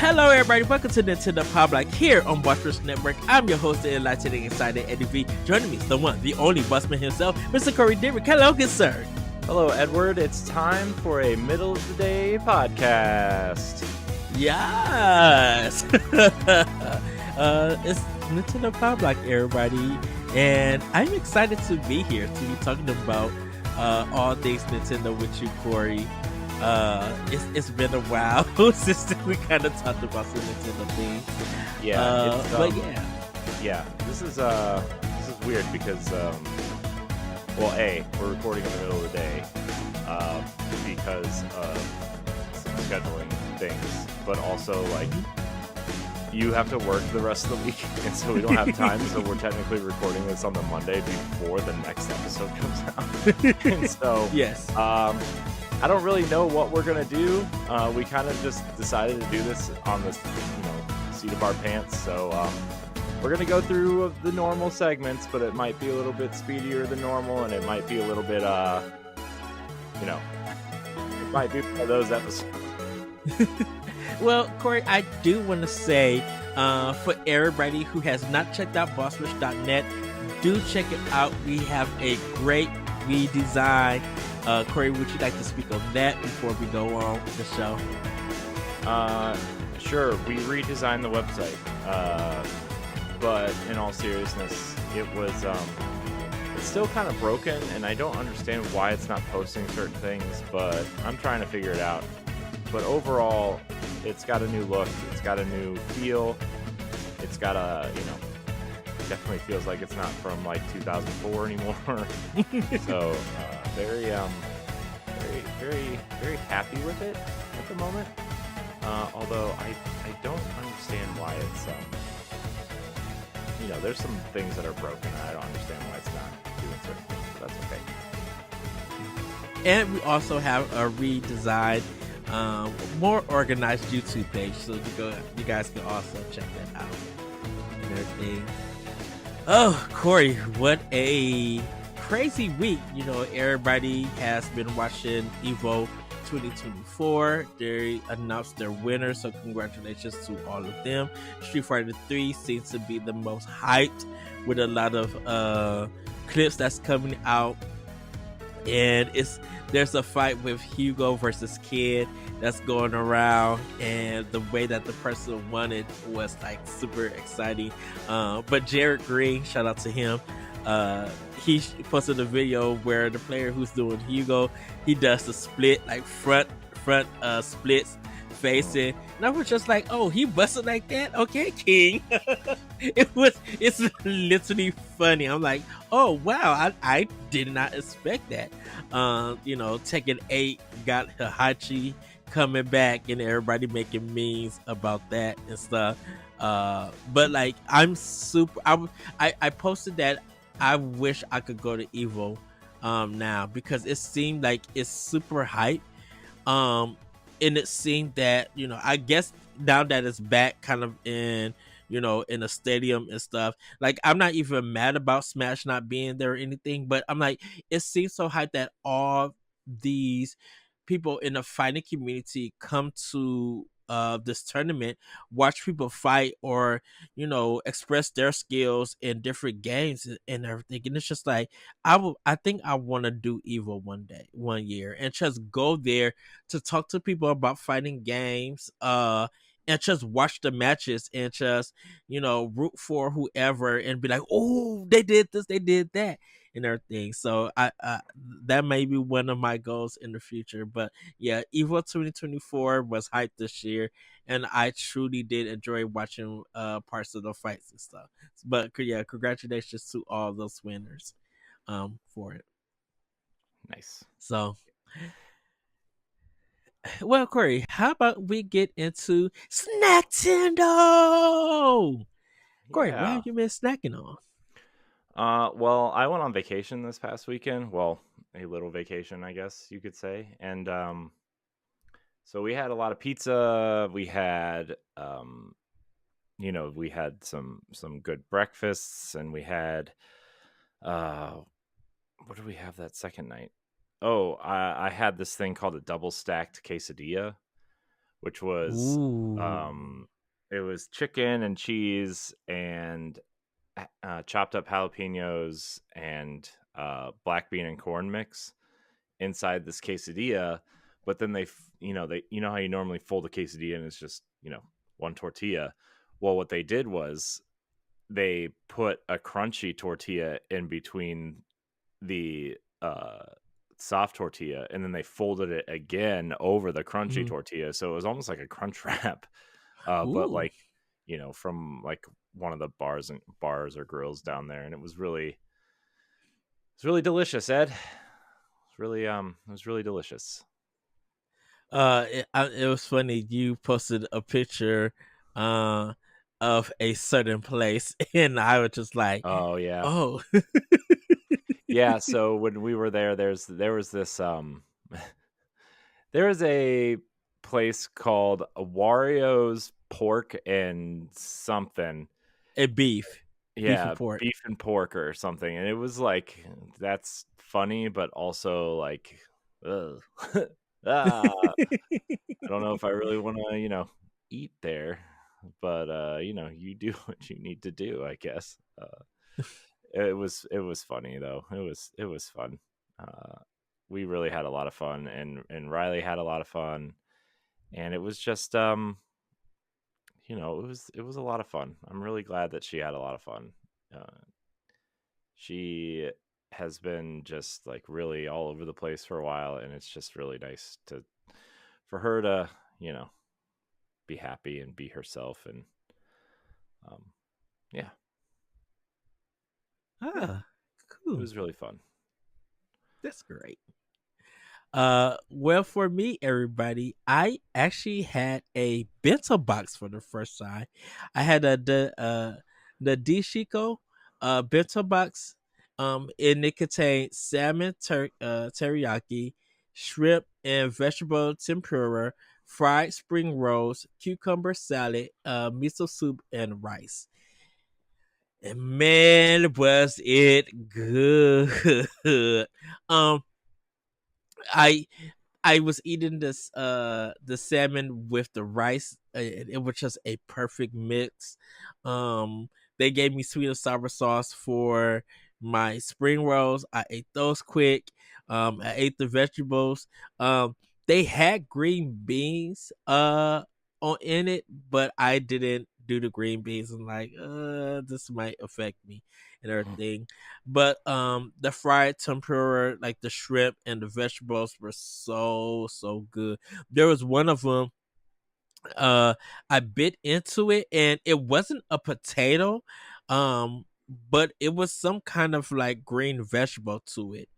Hello, everybody. Welcome to Nintendo Pow Block here on Watchers Network. I'm your host, the enlightening, excited Eddie V. Joining me is the one, the only busman himself, Mr. Corey Dirrig. Hello, good sir. Hello, Edward. It's time for a middle of the day podcast. Yes. It's Nintendo Pow Block, everybody, and I'm excited to be here to be talking about all things Nintendo with you, Corey. It's been a while since we kind of talked about some Nintendo things. Yeah, but this is weird because we're recording in the middle of the day because of some scheduling things, but also like you have to work the rest of the week, and so we don't have time. So we're technically recording this on the Monday before the next episode comes out, and so yes. I don't really know what we're gonna do. We kind of just decided to do this on the seat of our pants. So we're gonna go through the normal segments, but it might be a little bit speedier than normal, and it might be a little bit, it might be one of those episodes. Well, Corey, I do want to say for everybody who has not checked out bosswish.net, do check it out. We have a great redesign. Corey, would you like to speak on that before we go on with the show? Sure. We redesigned the website, but in all seriousness, it was it's still kind of broken, and I don't understand why it's not posting certain things, but I'm trying to figure it out. But overall, it's got a new look. It's got a new feel. It's got a, definitely feels like it's not from like 2004 anymore. So very happy with it at the moment. Although I don't understand why it's there's some things that are broken, and I don't understand why it's not doing certain things, but that's okay. And we also have a redesigned, more organized YouTube page, so you guys can also check that out and everything. Oh, Corey, what a crazy week. Everybody has been watching Evo 2024. They announced their winner, so congratulations to all of them. Street Fighter 3 seems to be the most hyped, with a lot of clips that's coming out. And there's a fight with Hugo versus Kid that's going around, and the way that the person won it was like super exciting. But Jared Green, shout out to him, he posted a video where the player who's doing Hugo, he does the split, like front splits facing, and I was just like, oh, he busted like that? Okay, King. It's literally funny. I'm like, oh wow, I did not expect that. Tekken 8 got Hihachi coming back, and everybody making memes about that and stuff. But like, I'm super. I posted that I wish I could go to Evo now, because it seemed like it's super hype. And it seemed that, I guess now that it's back kind of in a stadium and stuff, like, I'm not even mad about Smash not being there or anything, but I'm like, it seems so hype that all these people in the fighting community come to this tournament, watch people fight, or express their skills in different games and everything. And it's just like, I think I want to do Evo one year, and just go there to talk to people about fighting games, and just watch the matches, and just root for whoever, and be like, oh, they did this, they did that, and everything. So I that may be one of my goals in the future. But yeah, Evo 2024 was hyped this year, and I truly did enjoy watching parts of the fights and stuff. But yeah, congratulations to all those winners for it. Nice. So, well, Corey, how about we get into Snacktendo? Corey, what have you been snacking on? Well, I went on vacation this past weekend. Well, a little vacation, I guess you could say. And so we had a lot of pizza. We had we had some good breakfasts, and we had what did we have that second night? Oh, I had this thing called a double stacked quesadilla, which was Ooh. it was chicken and cheese and chopped up jalapenos and black bean and corn mix inside this quesadilla. But then you know how you normally fold a quesadilla and it's just one tortilla. Well, what they did was they put a crunchy tortilla in between the soft tortilla, and then they folded it again over the crunchy Mhm. tortilla, so it was almost like a crunch wrap, but Ooh. like from like one of the bars or grills down there, and it was really delicious, Ed. It was really delicious. It was funny. You posted a picture, uh, of a certain place, and I was just like, Oh yeah, "Oh, yeah. So when we were there, there was this there is a place called Wario's Pork and something. a beef and Yeah, pork." beef and pork or something, and it was like, that's funny, but also like, ugh. Ah, I don't know if I really wanna, eat there, but, you do what you need to do, I guess. It was funny though. It was fun. Uh, we really had a lot of fun, and Riley had a lot of fun, and it was just, it was a lot of fun. I'm really glad that she had a lot of fun. Uh She has been just like really all over the place for a while, and it's just really nice to for her to, you know, be happy and be herself, and um yeah, yeah, Ah, it cool. was really fun. That's great. Well, for me, everybody, I actually had a bento box for the first time. I had the Dishiko bento box. And it contained salmon teriyaki, shrimp and vegetable tempura, fried spring rolls, cucumber salad, miso soup, and rice. And man, was it good! um, I I was eating this the salmon with the rice. It was just a perfect mix. They gave me sweet and sour sauce for my spring rolls. I ate those quick. I ate the vegetables. They had green beans on in it, but I didn't do the green beans. I'm like, this might affect me and everything. But the fried tempura, like the shrimp and the vegetables were so good. There was one of them I bit into it and it wasn't a potato, but it was some kind of like green vegetable to it.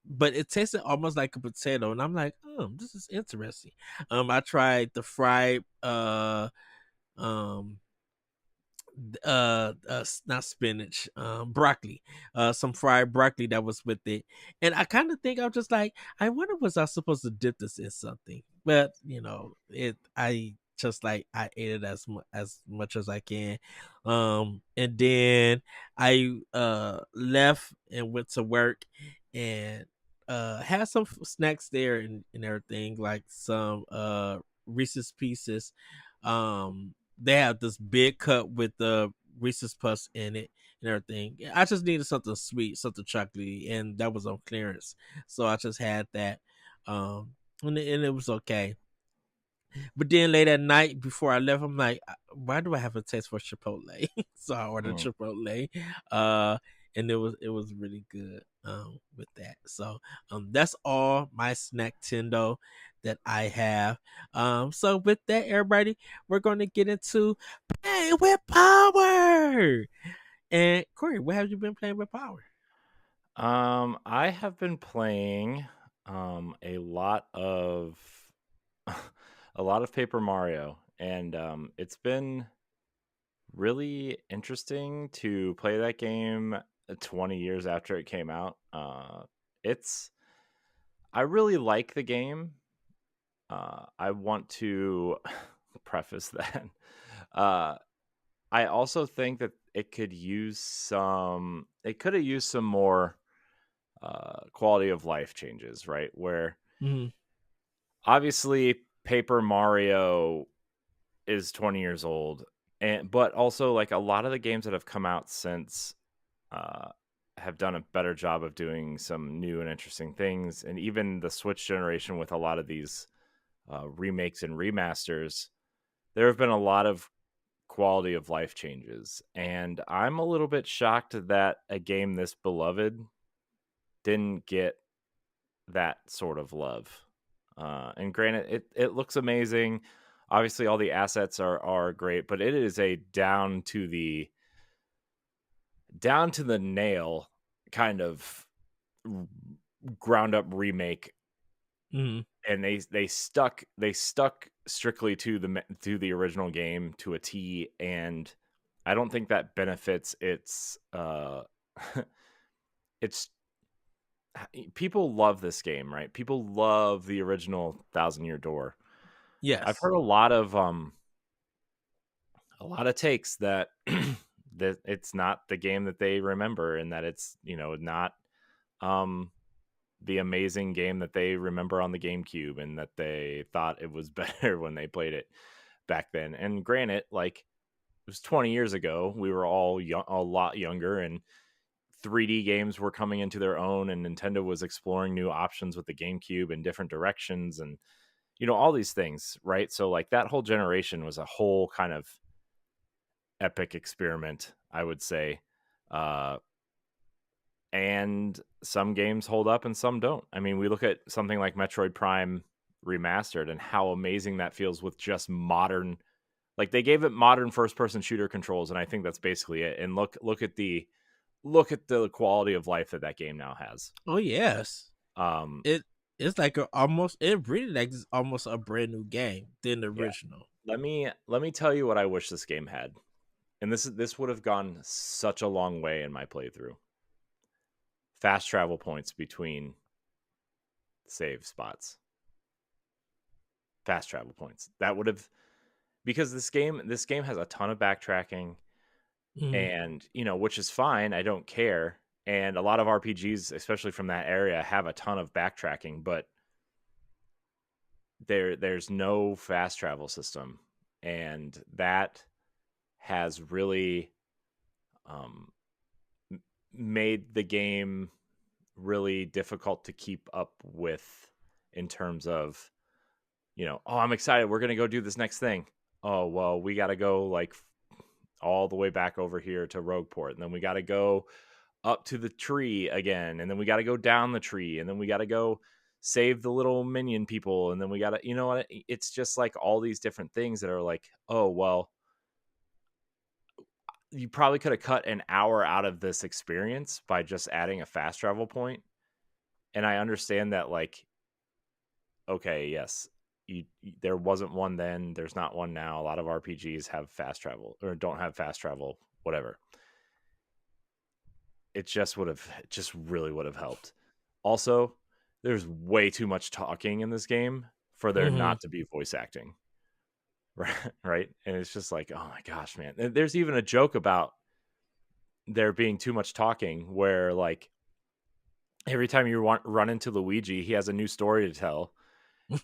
But it tasted almost like a potato, and I'm like, oh, this is interesting. I tried the fried um not spinach, broccoli, some fried broccoli that was with it. And I kind of think I'm just like, I wonder, was I supposed to dip this in something? But I just like, I ate it as much as I can. And then I left and went to work and had some snacks there and everything, like some Reese's Pieces. They have this big cup with the Reese's Puffs in it and everything. I just needed something sweet, something chocolatey, and that was on clearance, so I just had that. And it was okay. But then late at night before I left, I'm like, why do I have a taste for Chipotle? So I ordered Mm. Chipotle. Uh and it was really good with that. So that's all my snack tendo that I have. So with that, everybody, we're gonna get into Play with Power. And Corey, what have you been playing with Power? I have been playing a lot of a lot of Paper Mario, and it's been really interesting to play that game 20 years after it came out. It's I really like the game. I want to preface that. Uh, I also think that it could have used some more quality of life changes, right? Where Mm-hmm. obviously, Paper Mario is 20 years old, but also like a lot of the games that have come out since uh, have done a better job of doing some new and interesting things, and even the Switch generation with a lot of these remakes and remasters, there have been a lot of quality of life changes, and I'm a little bit shocked that a game this beloved didn't get that sort of love. And granted, it looks amazing. Obviously, all the assets are great, but it is a down to the nail kind of ground up remake, Mhm. and they stuck strictly to the original game to a T, and I don't think that benefits its people love this game, right? People love the original Thousand Year Door. I've Yes. heard a lot of takes that that it's not the game that they remember, and that it's, not um the amazing game that they remember on the GameCube, and that they thought it was better when they played it back then. And granted, like, it was 20 years ago, we were all a lot younger, and 3D games were coming into their own, and Nintendo was exploring new options with the GameCube in different directions, and all these things, right? So like that whole generation was a whole kind of epic experiment, I would say. Uh, and some games hold up and some don't. I mean, we look at something like Metroid Prime Remastered and how amazing that feels with just modern, like they gave it modern first person shooter controls, and I think that's basically it. And look at the quality of life that game now has. Oh yes. Um It it's like it really like it's almost a brand new game than the yeah, original. let me tell you what I wish this game had. And this would have gone such a long way in my playthrough. Fast travel points between save spots. Fast travel points. That would have, because this game has a ton of backtracking, Mhm. and which is fine. I don't care. And a lot of RPGs, especially from that area, have a ton of backtracking, but there's no fast travel system, and that has really um, made the game really difficult to keep up with, in terms of, oh, I'm excited, we're gonna go do this next thing. Oh well, we gotta go like all the way back over here to Rogueport, and then we gotta go up to the tree again, and then we gotta go down the tree, and then we gotta go save the little minion people, and then we gotta, what, it's just like all these different things that are like, oh well, you probably could have cut an hour out of this experience by just adding a fast travel point. And I understand that, like, okay, yes, there wasn't one then, there's not one now. A lot of RPGs have fast travel or don't have fast travel, whatever. It just really would have helped. Also, there's way too much talking in this game for there Mhm. not to be voice acting. Right, right? And it's just like, oh my gosh, man. There's even a joke about there being too much talking, where like every time you run into Luigi, he has a new story to tell.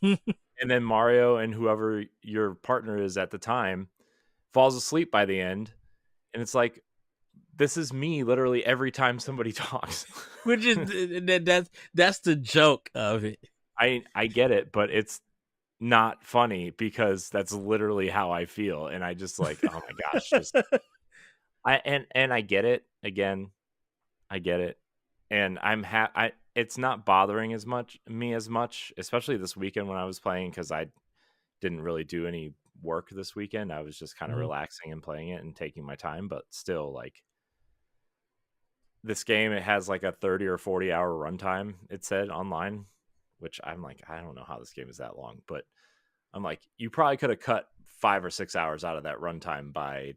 And then Mario and whoever your partner is at the time falls asleep by the end. And it's like, this is me literally every time somebody talks. Which is that's the joke of it. I get it, but it's not funny, because that's literally how I feel. And I just like, oh my gosh, just and I get it. Again, I get it. And I it's not bothering as much, especially this weekend when I was playing, because I didn't really do any work this weekend. I was just kind of Mhm. relaxing and playing it and taking my time. But still, like, this game, it has like a 30 or 40 hour runtime, it said online, which I'm like, I don't know how this game is that long, but I'm like, you probably could have cut 5 or 6 hours out of that runtime by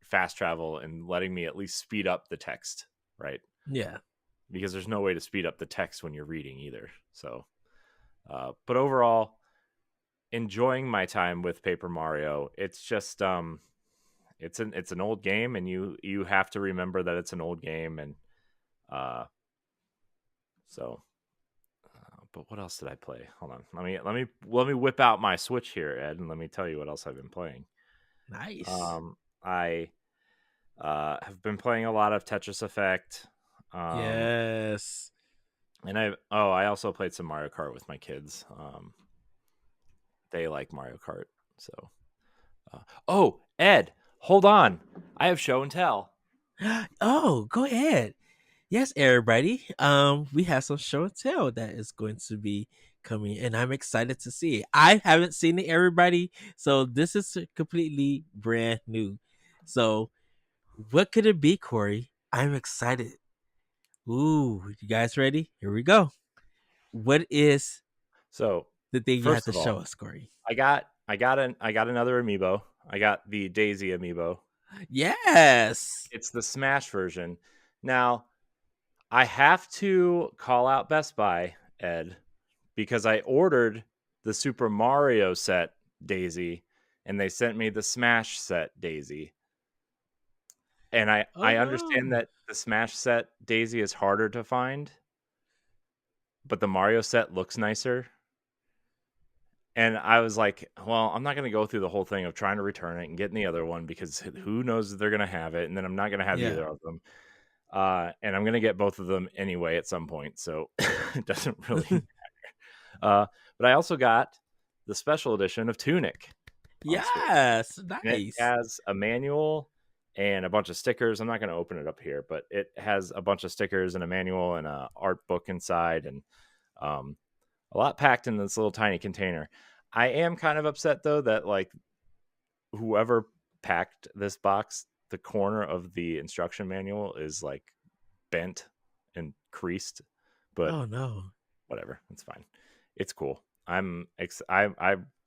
fast travel and letting me at least speed up the text, right? Yeah. Because there's no way to speed up the text when you're reading either. So, but overall, enjoying my time with Paper Mario. It's just it's an old game, and you have to remember that it's an old game, and uh so but what else did I play? Hold on. Let me whip out my Switch here, Ed, and let me tell you what else I've been playing. Nice. I have been playing a lot of Tetris Effect. Yes. And I also played some Mario Kart with my kids. They like Mario Kart, so. Oh, Ed, hold on. I have show and tell. Oh, go ahead. Yes, everybody. We have some show and tell that is going to be coming, and I'm excited to see it. I haven't seen it, everybody, so this is completely brand new. So, what could it be, Corey? I'm excited. Ooh, you guys ready? Here we go. What is So, the thing you have first to of show all, us, Corey? I got another amiibo. I got the Daisy amiibo. Yes. It's the Smash version. Now, I have to call out Best Buy, Ed, because I ordered the Super Mario set Daisy and they sent me the Smash set Daisy. And Oh I understand no. that the Smash set Daisy is harder to find, but the Mario set looks nicer. And I was like, well, I'm not going to go through the whole thing of trying to return it and getting the other one because who knows if they're going to have it. And then I'm not going to have Yeah. either of them. And I'm going to get both of them anyway at some point. So it doesn't really. Uh, but I also got the special edition of Tunic on Switch. Yes. And it Nice. has a manual and a bunch of stickers. I'm not going to open it up here, but it has a bunch of stickers and a manual and a art book inside, and um, a lot packed in this little tiny container. I am kind of upset though that like whoever packed this box, the corner of the instruction manual is like bent and creased, but Oh no. whatever, it's fine. It's cool. I've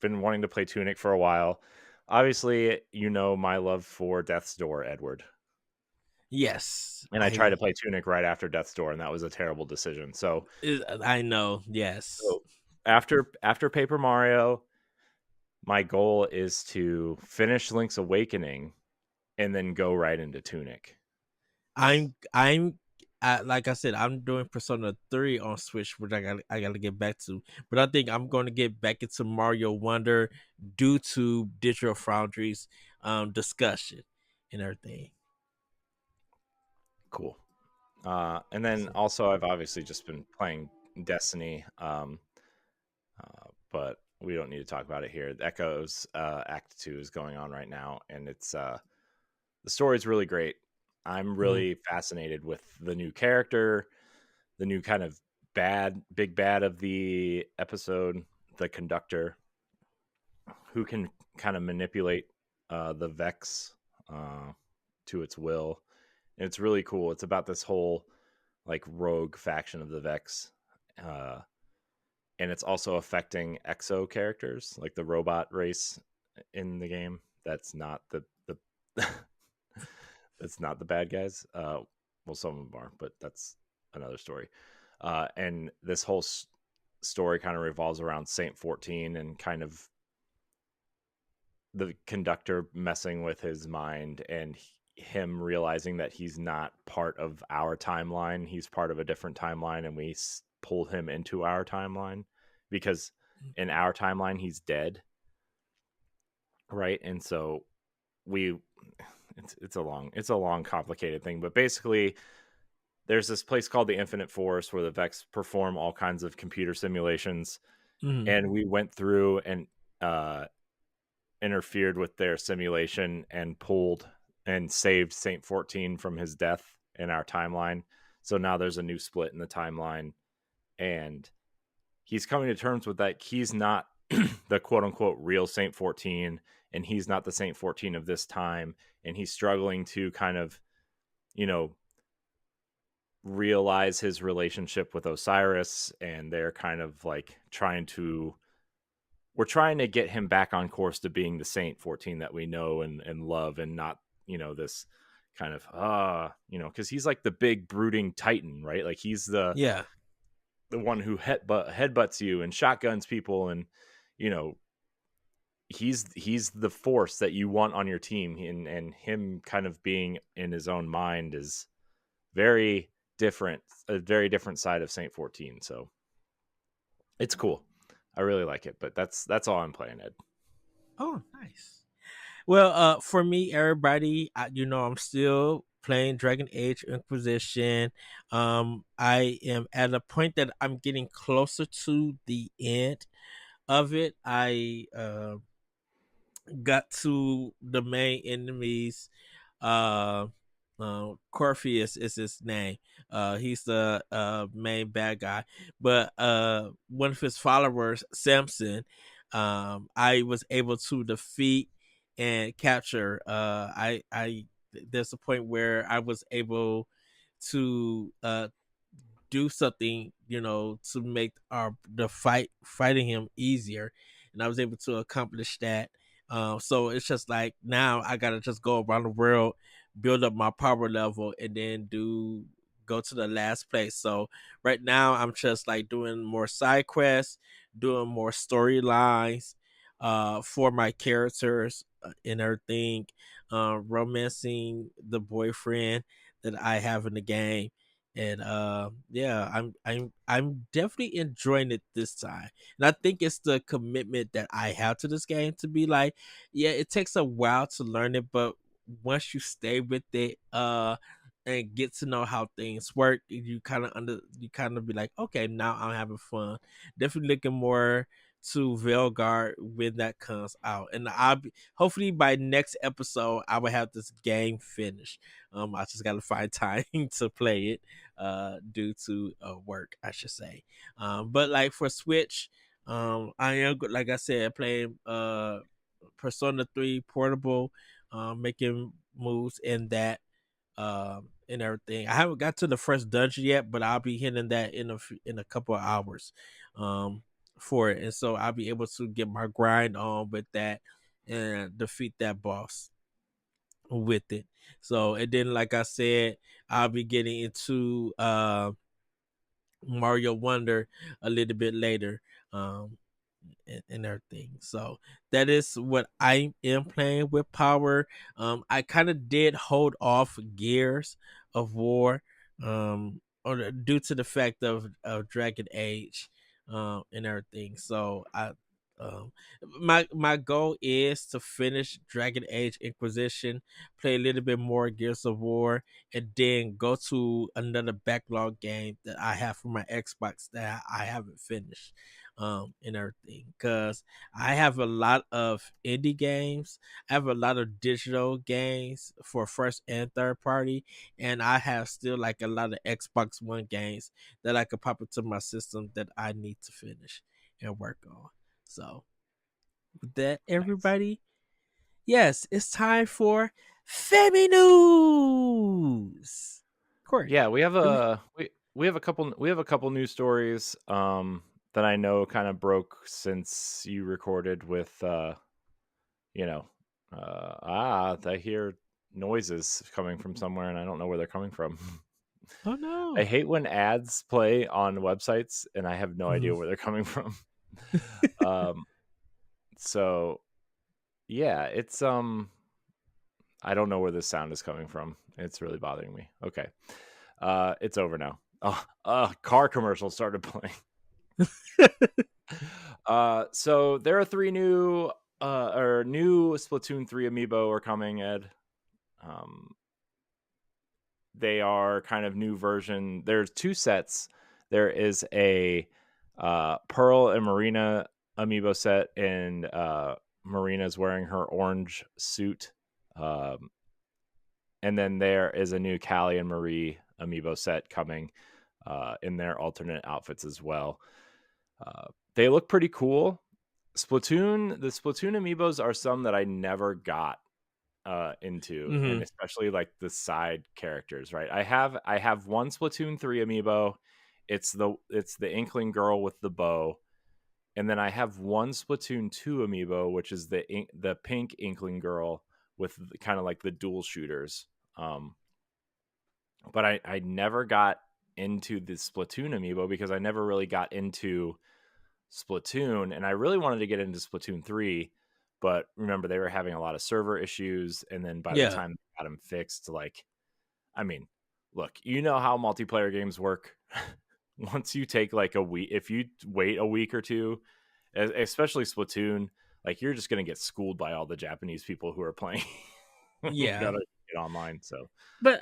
been wanting to play Tunic for a while. Obviously, you know my love for Death's Door, Edward. Yes. And I tried to play Tunic right after Death's Door, and that was a terrible decision. I know. Yes. So after Paper Mario, my goal is to finish Link's Awakening and then go right into Tunic. I'm like I said, I'm doing Persona 3 on Switch, which I gotta get back to. But I think I'm gonna get back into Mario Wonder due to Digital Foundry's discussion and everything. Cool. And then also I've obviously just been playing Destiny, but we don't need to talk about it here. Echoes Act 2 is going on right now, and it's the story's really great. I'm really fascinated with the new character, the new kind of big bad of the episode, the conductor, who can kind of manipulate the Vex to its will. And it's really cool. It's about this whole like rogue faction of the Vex. And it's also affecting exo characters, like the robot race in the game. That's not the that's not the bad guys. Well, some of them are, but that's another story. And this whole story kind of revolves around Saint 14 and kind of the conductor messing with his mind and him realizing that he's not part of our timeline. He's part of a different timeline, and we pull him into our timeline because in our timeline he's dead, right? And so it's a long complicated thing, but basically there's this place called the Infinite Forest where the Vex perform all kinds of computer simulations, and we went through and interfered with their simulation and pulled and saved Saint 14 from his death in our timeline. So now there's a new split in the timeline, and he's coming to terms with that. He's not the quote unquote real Saint 14, and he's not the Saint 14 of this time. And he's struggling to kind of, realize his relationship with Osiris, and they're kind of like we're trying to get him back on course to being the Saint 14 that we know and love, and not, this kind of, because he's like the big brooding Titan, right? Like he's the one who headbutts you and shotguns people, and, he's the force that you want on your team, and him kind of being in his own mind is a very different side of Saint 14. So It's cool. I really like it, but that's all I'm playing, Ed. Oh, nice. Well, for me, everybody, I'm still playing Dragon Age Inquisition. I am at a point that I'm getting closer to the end of it. I got to the main enemies. Uh, Corpheus is his name. He's the main bad guy. But one of his followers, Samson, I was able to defeat and capture. I there's a point where I was able to do something, to make our the fighting him easier, and I was able to accomplish that. So it's just like now I gotta just go around the world, build up my power level, and then go to the last place. So right now I'm just like doing more side quests, doing more storylines, for my characters, and everything, romancing the boyfriend that I have in the game, and yeah, I'm definitely enjoying it this time, and I think it's the commitment that I have to this game to be like, yeah, it takes a while to learn it, but once you stay with it, and get to know how things work, you kind of be like, okay, now I'm having fun. Definitely looking more to Veilguard when that comes out, and I'll be hopefully by next episode I will have this game finished. I just gotta find time to play it, due to work, I should say. But like for Switch, I am like I said, playing Persona 3 Portable, making moves in that, and everything. I haven't got to the first dungeon yet, but I'll be hitting that in a couple of hours, for it, and so I'll be able to get my grind on with that and defeat that boss with it. So, and then like I said, I'll be getting into Mario Wonder a little bit later. And everything. So that is what I am playing with Power. I kind of did hold off Gears of War, due to the fact of Dragon Age, and everything. So um, my goal is to finish Dragon Age Inquisition, play a little bit more Gears of War, and then go to another backlog game that I have for my Xbox that I haven't finished, and everything, because I have a lot of indie games. I have a lot of digital games for first and third party, and I have still like a lot of Xbox One games that I could pop into my system that I need to finish and work on. So with that, Nice. everybody, yes, it's time for Femi News. Corey, Yeah, we have do we? we have a couple news stories that I know kind of broke since you recorded with you know, I hear noises coming from somewhere and I don't know where they're coming from. Oh I no. hate when ads play on websites and I have no idea Mhm. where they're coming from. um so yeah, it's I don't know where this sound is coming from. It's really bothering me. Okay. It's over now. Oh, car commercial started playing. So there are three new or new Splatoon 3 amiibo are coming, Ed. Um, they are kind of new version. There's two sets. There is a Pearl and Marina amiibo set, and Marina's wearing her orange suit. Um, and then there is a new Callie and Marie amiibo set coming in their alternate outfits as well. They look pretty cool. The Splatoon amiibos are some that I never got into, and Mhm. especially like the side characters, right? I have one Splatoon 3 amiibo. It's the Inkling girl with the bow, and then I have one Splatoon 2 amiibo, which is the pink Inkling girl with kind of like the dual shooters. Um, but I never got into the Splatoon amiibo because I never really got into Splatoon, and I really wanted to get into Splatoon 3, but remember they were having a lot of server issues, and then by the Yeah. time they got them fixed, like, I mean, look, you know how multiplayer games work. once you take like a week, if you wait a week or two, especially Splatoon, like you're just gonna get schooled by all the Japanese people who are playing. You Yeah. gotta get online. So But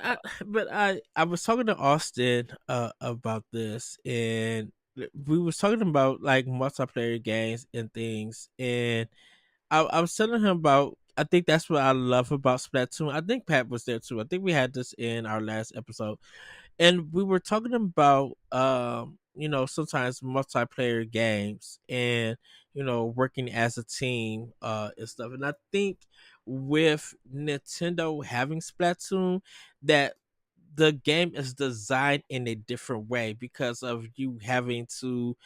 I was talking to Austin about this, and we was talking about like multiplayer games and things, and I was telling him about. I think that's what I love about Splatoon. I think Pat was there too. I think we had this in our last episode, and we were talking about sometimes multiplayer games and working as a team and stuff. And I think with Nintendo having Splatoon, that the game is designed in a different way because of you having to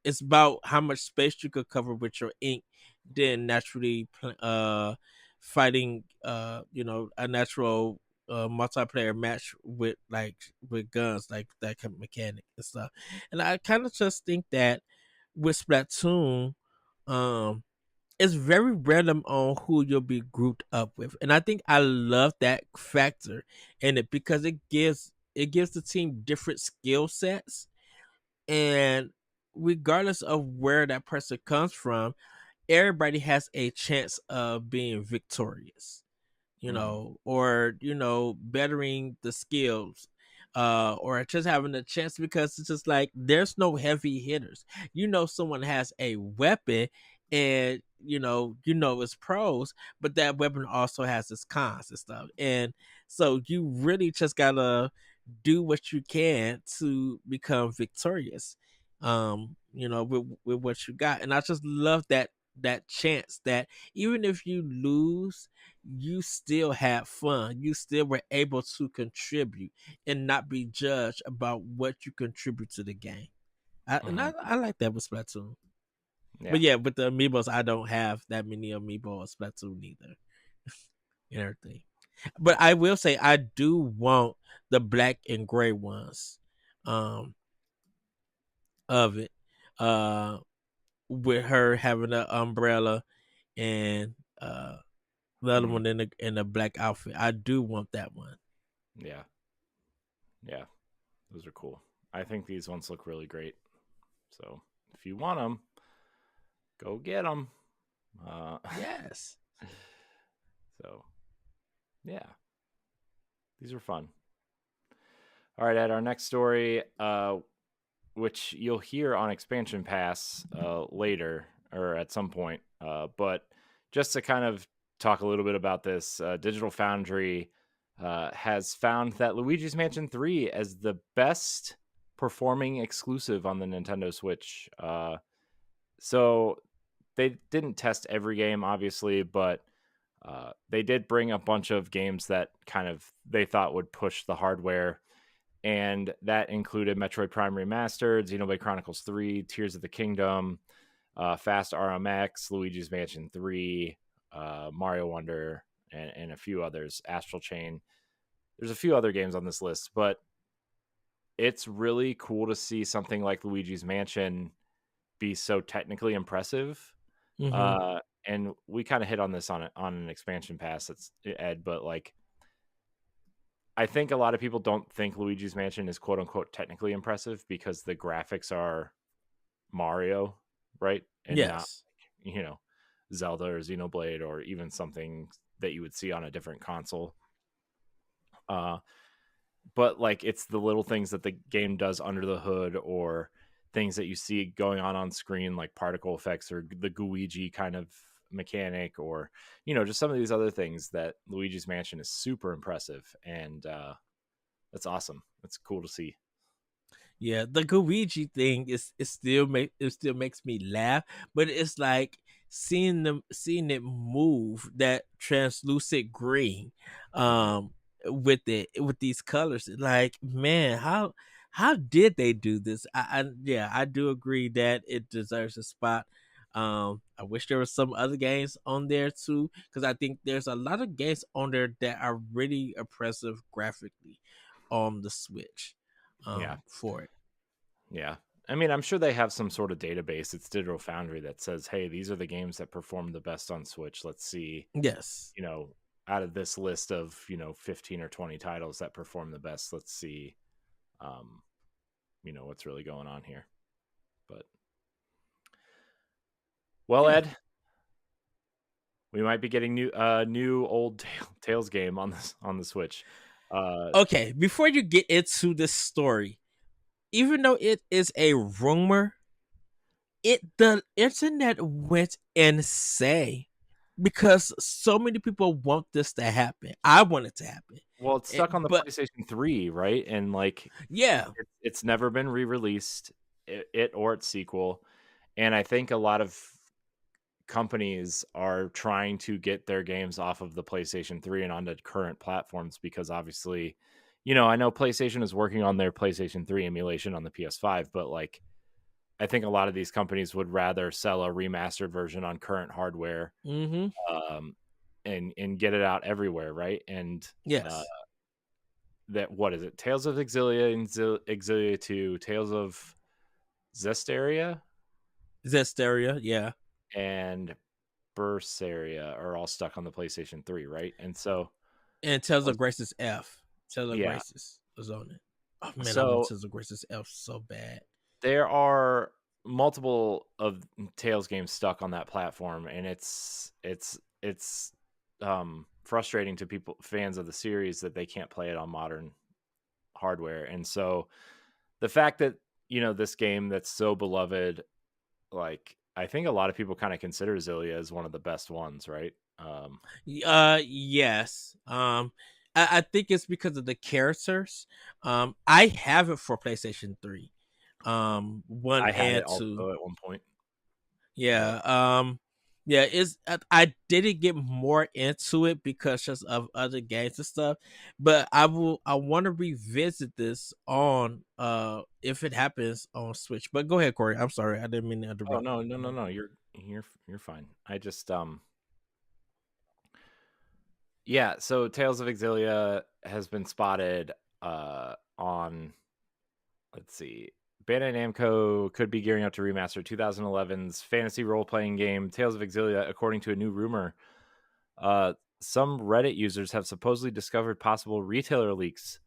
it's about how much space you could cover with your ink, then naturally fighting a natural multiplayer match with with guns, like that kind of mechanic and stuff. And I kind of just think that with Splatoon, um it's very random on who you'll be grouped up with, and I think I love that factor in it because it gives the team different skill sets, and regardless of where that person comes from, everybody has a chance of being victorious, mhm. or bettering the skills, or just having a chance, because it's just like there's no heavy hitters. Someone has a weapon, and it's pros, but that weapon also has its cons and stuff. And so you really just gotta do what you can to become victorious, with what you got. And I just love that chance that even if you lose, you still had fun. You still were able to contribute and not be judged about what you contribute to the game. I like that with Splatoon. But Yeah. yeah, with the amiibos, I don't have that many amiibo of Splatoon either and everything. But I will say I do want the black and gray ones um of it. Uh with her having an umbrella and the other Mhm. one in a black outfit. I do want that one. Yeah. Yeah. Those are cool. I think these ones look really great. So if you want them, go get them. Uh, Yes. so yeah, these are fun. All right, Ed, our next story, which you'll hear on Expansion Pass later or at some point, but just to kind of talk a little bit about this, Digital Foundry has found that Luigi's Mansion 3 as the best performing exclusive on the Nintendo Switch. So they didn't test every game, obviously, but they did bring a bunch of games that kind of they thought would push the hardware, and that included Metroid Prime Remastered, Xenoblade Chronicles 3, Tears of the Kingdom, Fast RMX, Luigi's Mansion 3, Mario Wonder, and a few others, Astral Chain. There's a few other games on this list, but it's really cool to see something like Luigi's Mansion be so technically impressive. Mm-hmm. Uh, and we kind of hit on this on an expansion pass. That's Ed, but like I think a lot of people don't think Luigi's Mansion is quote unquote technically impressive because the graphics are Mario, right? And not Yes. you know Zelda or Xenoblade or even something that you would see on a different console. Uh, but like it's the little things that the game does under the hood or things that you see going on screen like particle effects or the Luigi kind of mechanic or just some of these other things that Luigi's Mansion is super impressive and that's awesome. That's cool to see. Yeah, the Luigi thing it still makes me laugh, but it's like seeing it move that translucent green, Mhm. with these colors. Like, man, how did they do this? Yeah, I do agree that it deserves a spot. I wish there was some other games on there too, because I think there's a lot of games on there that are really impressive graphically on the Switch Yeah. for it. Yeah. I mean, I'm sure they have some sort of database. It's Digital Foundry that says, hey, these are the games that perform the best on Switch. Let's see, Yes. you know, out of this list of, 15 or 20 titles that perform the best, let's see, um, what's really going on here. But well, Yeah. Ed, we might be getting new old Tales game on the Switch. Okay, before you get into this story, even though it is a rumor, the internet went insane because so many people want this to happen. I want it to happen. Well, it's stuck on the But PlayStation 3, right? And like yeah. it's never been re-released, it or its sequel. And I think a lot of companies are trying to get their games off of the PlayStation 3 and onto current platforms because obviously, I know PlayStation is working on their PlayStation 3 emulation on the PS5, but like I think a lot of these companies would rather sell a remastered version on current hardware, Mm-hmm. um, and get it out everywhere, right? And Yes. that what is it? Tales of Xillia and Xillia 2, Tales of Zestiria Zesteria, yeah. and Berseria are all stuck on the PlayStation 3, right? And so, And Tales of Grace's F. Tales of yeah. Grace's was on it. Oh man, I want So Tales of Grace's F so bad. there are multiple of Tales games stuck on that platform, and it's frustrating to fans of the series that they can't play it on modern hardware. And so the fact that this game that's so beloved, like I think a lot of people kind of consider Xillia as one of the best ones, right? Yes. I think it's because of the characters. I have it for PlayStation 3. One I had it and two. also at one point, but Yeah. Yeah, I didn't get more into it because just of other games and stuff. But I want to revisit this on if it happens on Switch. But go ahead, Corey. I'm sorry. I didn't mean to oh interrupt. no, no, no, no, you're fine. I just yeah, so Tales of Xillia has been spotted on, let's see, Bandai Namco could be gearing up to remaster 2011's fantasy role-playing game Tales of Xillia, according to a new rumor. Some Reddit users have supposedly discovered possible retailer leaks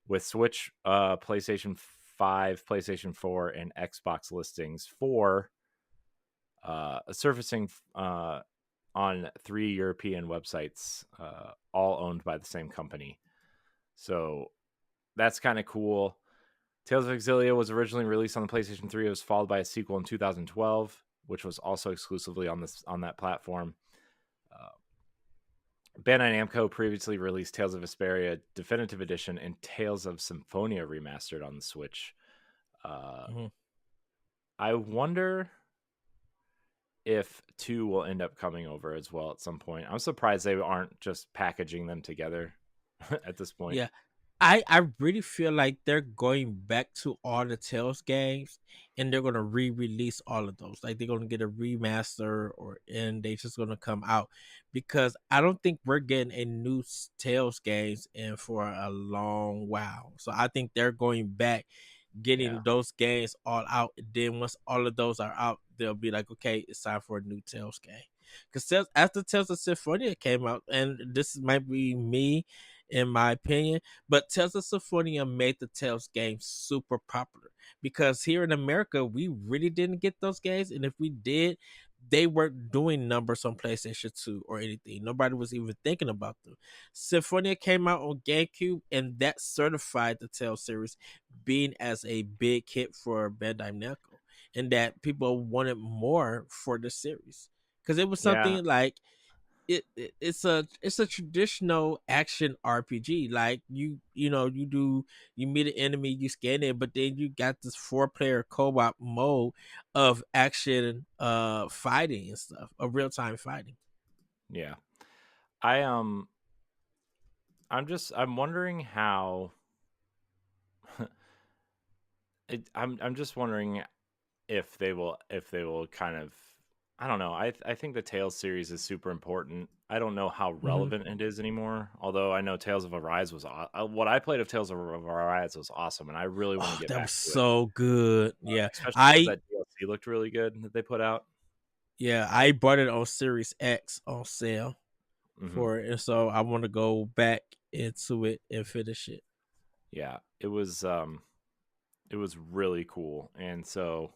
with Switch, PlayStation 5, PlayStation 4, and Xbox listings for surfacing on 3 European websites, all owned by the same company. So that's kind of cool. Tales of Xillia was originally released on the PlayStation 3. It was followed by a sequel in 2012, which was also exclusively on that platform. Bandai Namco previously released Tales of Vesperia Definitive Edition and Tales of Symphonia Remastered on the Switch. Mhm. I wonder if 2 will end up coming over as well at some point. I'm surprised they aren't just packaging them together at this point. Yeah. I really feel like they're going back to all the Tales games and they're gonna re-release all of those. Like they're gonna get a remaster and they just gonna come out because I don't think we're getting a new Tales games in for a long while. So I think they're going back Yeah. getting those games all out. Then once all of those are out, they'll be like, okay, it's time for a new Tales game. Because after Tales of Symphonia came out, and this might be me in my opinion, but Tales of Symphonia made the Tales game super popular because here in America, we really didn't get those games. And if we did, they weren't doing numbers on PlayStation 2 or anything. Nobody was even thinking about them. Symphonia came out on GameCube, and that certified the Tales series being as a big hit for Bandai Namco, and that people wanted more for the series because it was Yeah. something like it's a traditional action RPG. Like you meet an enemy, you scan it, but then you got this 4-player co-op mode of action fighting and stuff, of real time fighting. Yeah. I I'm wondering how I'm just wondering if they will kind of, I don't know. I think the Tales series is super important. I don't know how Hmm. relevant it is anymore. Although I know Tales of Arise was what I played of Tales of Arise was awesome, and I really want to Oh, get that back was to it, so good. Yeah, especially because I that DLC looked really good that they put out. I bought it on Series X on sale Hmm. for it, and so I want to go back into it and finish it. Yeah, it was. It was really cool, and so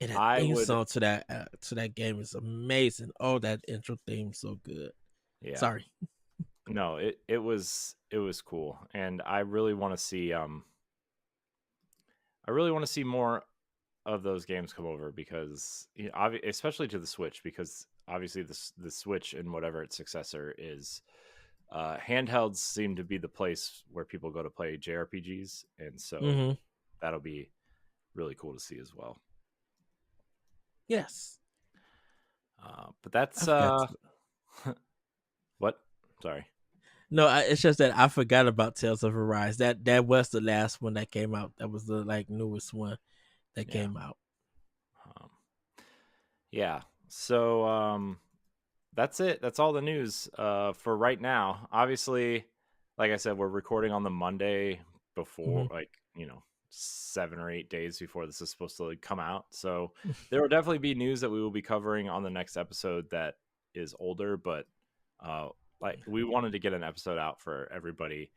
And that I theme would, song to that game is amazing. Oh, that intro theme so good. yeah, Sorry. no, it was cool, and I really want to see more of those games come over because especially to the Switch, because obviously the Switch and whatever its successor is, handhelds seem to be the place where people go to play JRPGs, and so Mm-hmm. that'll be really cool to see as well. Yes. But I that's forgot to. what? Sorry. No, it's just that I forgot about Tales of Arise. That was the last one that came out. That was the newest one that Yeah. came out. Um, yeah. So that's it. That's all the news for right now. Obviously, like I said, we're recording on the Monday before, Mm-hmm. 7 or 8 days before this is supposed to come out. So there will definitely be news that we will be covering on the next episode that is older, but uh, we wanted to get an episode out for everybody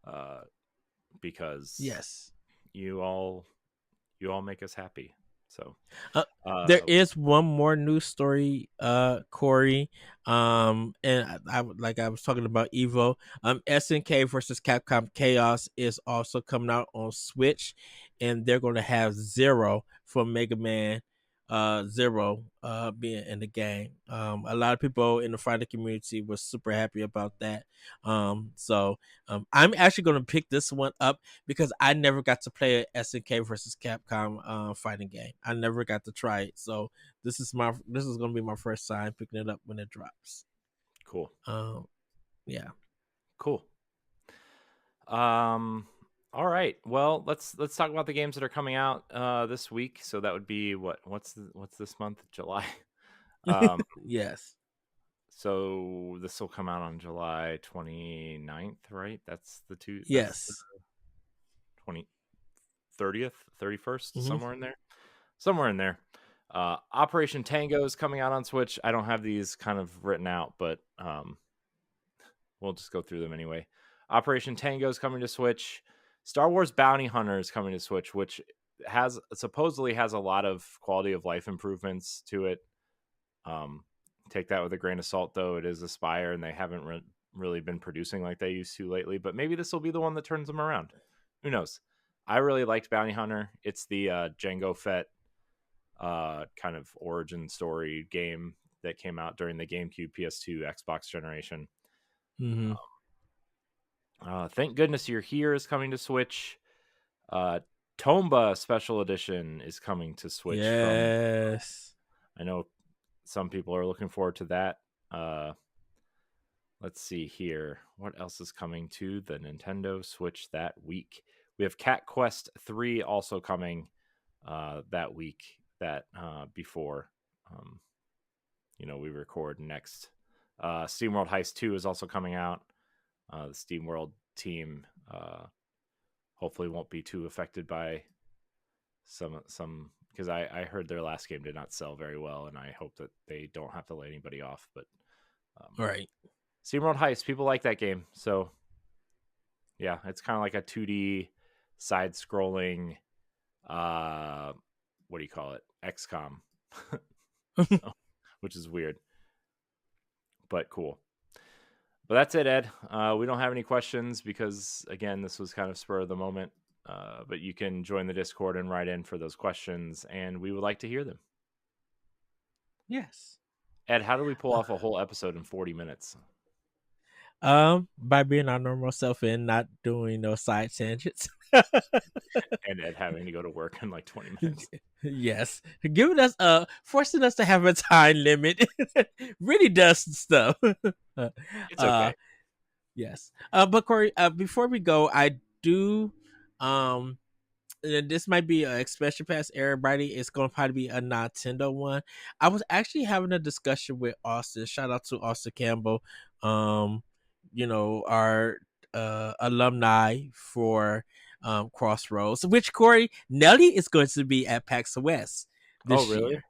uh, because Yes. you all make us happy. So Uh, there uh, is one more news story, Corey. And I was talking about Evo. SNK versus Capcom Chaos is also coming out on Switch, and they're going to have Zero from Mega Man, Zero, being in the game. A lot of people in the fighting community was super happy about that. I'm actually going to pick this one up because I never got to play a SNK versus Capcom fighting game. I never got to try it, so this is gonna be my first time picking it up when it drops. cool. Um, yeah. Cool. All right. Well, let's talk about the games that are coming out this week. So that would be what's this month? July. Um, Yes. so this will come out on July 29th, right? That's the Yes. 20 30th, 31st, Mm-hmm. somewhere in there. Somewhere in there. Operation Tango is coming out on Switch. I don't have these kind of written out, but we'll just go through them anyway. Operation Tango is coming to Switch. Star Wars Bounty Hunter is coming to Switch, which supposedly has a lot of quality of life improvements to it. Um, take that with a grain of salt, though. It is Aspire, and they haven't really been producing like they used to lately. But maybe this will be the one that turns them around. Who knows? I really liked Bounty Hunter. It's the Jango Fett kind of origin story game that came out during the GameCube, PS2, Xbox generation. Mm-hmm. Thank goodness you're here is coming to Switch. Tomba Special Edition is coming to Switch. Yes. I know some people are looking forward to that. Let's see here. What else is coming to the Nintendo Switch that week? We have Cat Quest 3 also coming that week. That before we record next. SteamWorld Heist 2 is also coming out. The SteamWorld team hopefully won't be too affected by some because I heard their last game did not sell very well, and I hope that they don't have to lay anybody off. But Right. SteamWorld Heist, people like that game, so yeah, it's kind of like a 2D side-scrolling. What do you call it? XCOM, which is weird, but cool. But that's it, Ed. We don't have any questions because, again, this was kind of spur of the moment. But you can join the Discord and write in for those questions, and we would like to hear them. Yes. Ed, how do we pull off a whole episode in 40 minutes? By being our normal self and not doing no side tangents. And Ed having to go to work in like 20 minutes. Yes, giving us forcing us to have a time limit really does stuff. It's okay. Yes. But Corey, before we go, I do and this might be an expression pass everybody. It's going to probably be a Nintendo one. I was actually having a discussion with Austin. Shout out to Austin Campbell. Our alumni for Crossroads, which Corey Nelly is going to be at PAX West this really? year.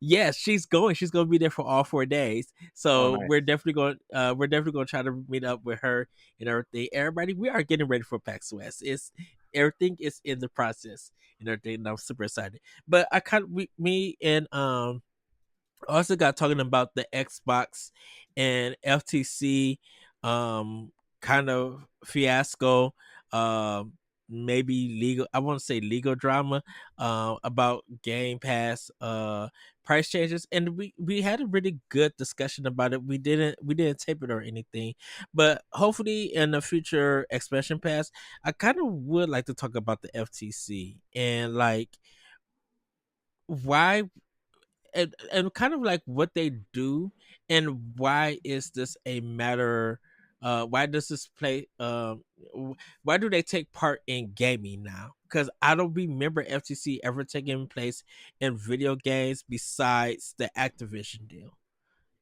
Yes, she's going. She's going to be there for all 4 days. So nice. we're definitely going. We're definitely going to try to meet up with her and everything. Everybody, we are getting ready for PAX West. everything is in the process and everything. And I'm super excited. But I kind of me and also got talking about the Xbox and FTC kind of fiasco, maybe legal, I want to say legal drama about Game Pass price changes, and we had a really good discussion about it. We didn't tape it or anything, but hopefully in the future expansion pass, I kind of would like to talk about the FTC and like why and kind of like what they do and why is this a matter, why does this play why do they take part in gaming now, because I don't remember FTC ever taking place in video games besides the Activision deal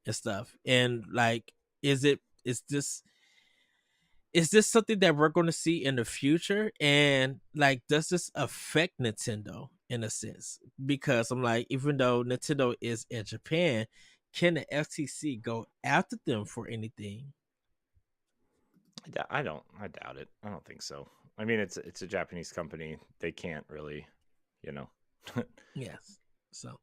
and stuff. And like, is this something that we're going to see in the future? And like, does this affect Nintendo in a sense? Because I'm like, even though Nintendo is in Japan, can the FTC go after them for anything? I doubt it. I don't think so. I mean, it's a Japanese company. They can't really, you know. Yes. So,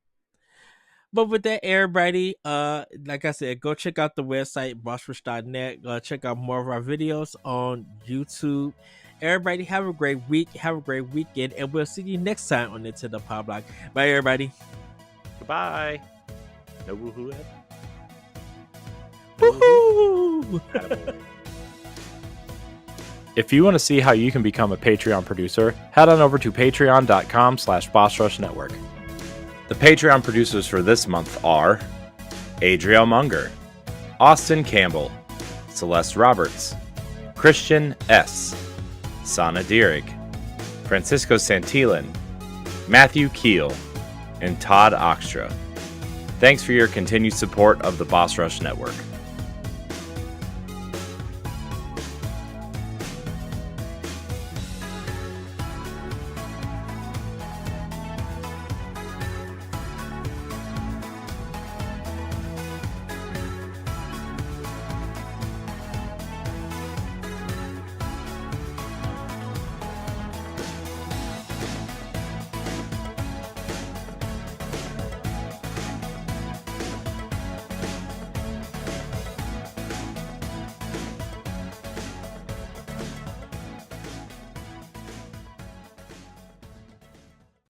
but with that, everybody, like I said, go check out the website bossrush.net. Check out more of our videos on YouTube. Everybody, have a great week, have a great weekend, and we'll see you next time on Nintendo Pow Block. Bye, everybody. Goodbye. No woohoo head. Woohoo! If you want to see how you can become a Patreon producer, head on over to patreon.com/bossrushnetwork. The Patreon producers for this month are Adriel Munger, Austin Campbell, Celeste Roberts, Christian S., Sana Dirrig, Francisco Santillan, Matthew Keel, and Todd Oxtra. Thanks for your continued support of the Boss Rush Network.